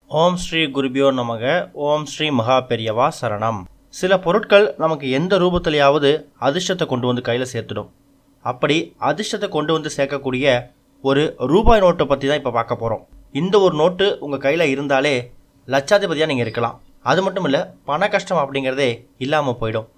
ஓம் ஸ்ரீ குருபியோ நமக. ஓம் ஸ்ரீ மகா பெரியவா சரணம். சில பொருட்கள் நமக்கு எந்த ரூபத்திலேயாவது அதிர்ஷ்டத்தை கொண்டு வந்து கையில் சேர்த்துடும். அப்படி அதிர்ஷ்டத்தை கொண்டு வந்து சேர்க்கக்கூடிய ஒரு ரூபாய் நோட்டை பற்றி தான் இப்போ பார்க்க போகிறோம். இந்த ஒரு நோட்டு உங்கள் கையில் இருந்தாலே லட்சாதிபதியாக நீங்கள் இருக்கலாம். அது மட்டும் இல்லை, பண கஷ்டம் அப்படிங்கிறதே இல்லாமல் போயிடும்.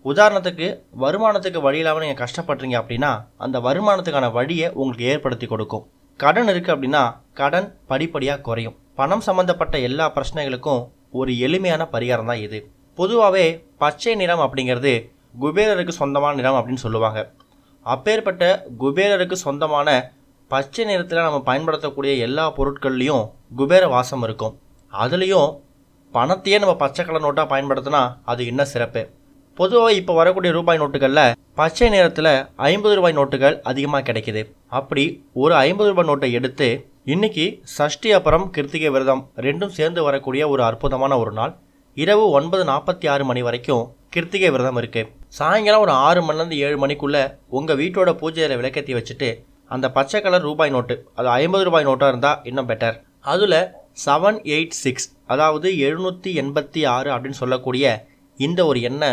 உதாரணத்துக்கு, வருமானத்துக்கு வழி இல்லாமல் நீங்கள் கஷ்டப்படுறீங்க அப்படின்னா அந்த வருமானத்துக்கான வழியை உங்களுக்கு ஏற்படுத்தி கொடுக்கும். கடன் இருக்குது அப்படின்னா கடன் படிப்படியாக குறையும். பணம் சம்மந்தப்பட்ட எல்லா பிரச்சனைகளுக்கும் ஒரு எளிமையான பரிகாரம் தான் இது. பொதுவாகவே பச்சை நிறம் அப்படிங்கிறது குபேரருக்கு சொந்தமான நிறம் அப்படின்னு சொல்லுவாங்க. அப்பேற்பட்ட குபேரருக்கு சொந்தமான பச்சை நிறத்தில் நம்ம பயன்படுத்தக்கூடிய எல்லா பொருட்கள்லையும் குபேர வாசம் இருக்கும். அதுலேயும் பணத்தையே நம்ம பச்சை கலர் நோட்டாக பயன்படுத்தினா அது இன்னும் சிறப்பு. பொதுவாக இப்போ வரக்கூடிய ரூபாய் நோட்டுகளில் பச்சை நிறத்தில் 50 ரூபாய் நோட்டுகள் அதிகமாக கிடைக்கிது. அப்படி ஒரு 50 ரூபாய் நோட்டை எடுத்து இன்னைக்கு சஷ்டி அப்புறம் கிருத்திகை விரதம் ரெண்டும் சேர்ந்து வரக்கூடிய ஒரு அற்புதமான ஒரு நாள். இரவு 9:46 மணி வரைக்கும் கிருத்திகை விரதம் இருக்குது. சாயங்காலம் ஒரு 6 மணிலேருந்து 7 மணிக்குள்ளே உங்கள் வீட்டோட பூஜையில் விளக்கேற்றி வச்சுட்டு அந்த பச்சை கலர் ரூபாய் நோட்டு, அது 50 ரூபாய் நோட்டாக இருந்தால் இன்னும் பெட்டர், அதில் 786 அதாவது 786 அப்படின்னு சொல்லக்கூடிய இந்த ஒரு எண்ணை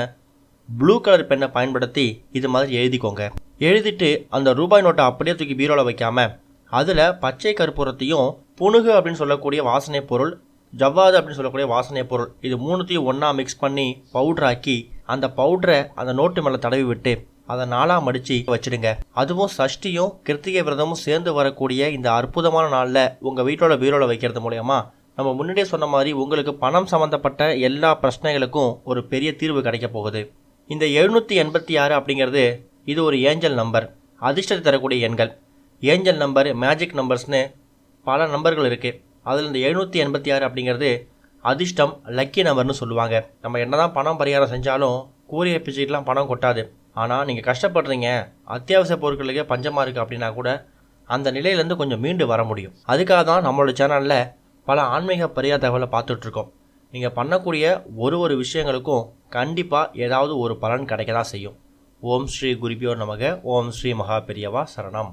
ப்ளூ கலர் பெண்ணை பயன்படுத்தி இது மாதிரி எழுதிக்கோங்க. எழுதிட்டு அந்த ரூபாய் நோட்டை அப்படியே தூக்கி பீரோவில் வைக்காம அதில் பச்சை கற்பூரத்தையும் புனுகு அப்படின்னு சொல்லக்கூடிய வாசனை பொருள், ஜவ்வாது அப்படின்னு சொல்லக்கூடிய வாசனை பொருள், இது மூணுத்தையும் ஒன்றா மிக்ஸ் பண்ணி பவுட்ராக்கி அந்த பவுடரை அந்த நோட்டு மேலே தடவி விட்டு அதை 4ஆக மடித்து வச்சுடுங்க. அதுவும் சஷ்டியும் கிருத்திகை விரதமும் சேர்ந்து வரக்கூடிய இந்த அற்புதமான நாளில் உங்கள் வீட்டோட பீரோவில் வைக்கிறது மூலயமா நம்ம முன்னாடியே சொன்ன மாதிரி உங்களுக்கு பணம் சம்மந்தப்பட்ட எல்லா பிரச்சனைகளுக்கும் ஒரு பெரிய தீர்வு கிடைக்க போகுது. இந்த 786 அப்படிங்கிறது இது ஒரு ஏஞ்சல் நம்பர், அதிர்ஷ்டத்தை தரக்கூடிய எண்கள். ஏஞ்சல் நம்பர், மேஜிக் நம்பர்ஸ்னு பல நம்பர்கள் இருக்குது. அதில் இந்த 786 அப்படிங்கிறது அதிர்ஷ்டம், லக்கி நம்பர்னு சொல்லுவாங்க. நம்ம என்ன தான் பணம் பரிகாரம் செஞ்சாலும் கூறிய பிச்சுக்கிட்டலாம் பணம் கொட்டாது. ஆனால் நீங்கள் கஷ்டப்படுறீங்க, அத்தியாவசிய பொருட்களுக்கே பஞ்சமாக இருக்குது அப்படின்னா கூட அந்த நிலையிலேருந்து கொஞ்சம் மீண்டு வர முடியும். அதுக்காக தான் நம்மளோட சேனலில் பல ஆன்மீக பரிகார தகவலை பார்த்துட்ருக்கோம். நீங்கள் பண்ணக்கூடிய ஒரு விஷயங்களுக்கும் கண்டிப்பாக ஏதாவது ஒரு பலன் கிடைக்க தான் செய்யும். ஓம் ஸ்ரீ குருபியோ நமக. ஓம் ஸ்ரீ மகா பெரியவா சரணம்.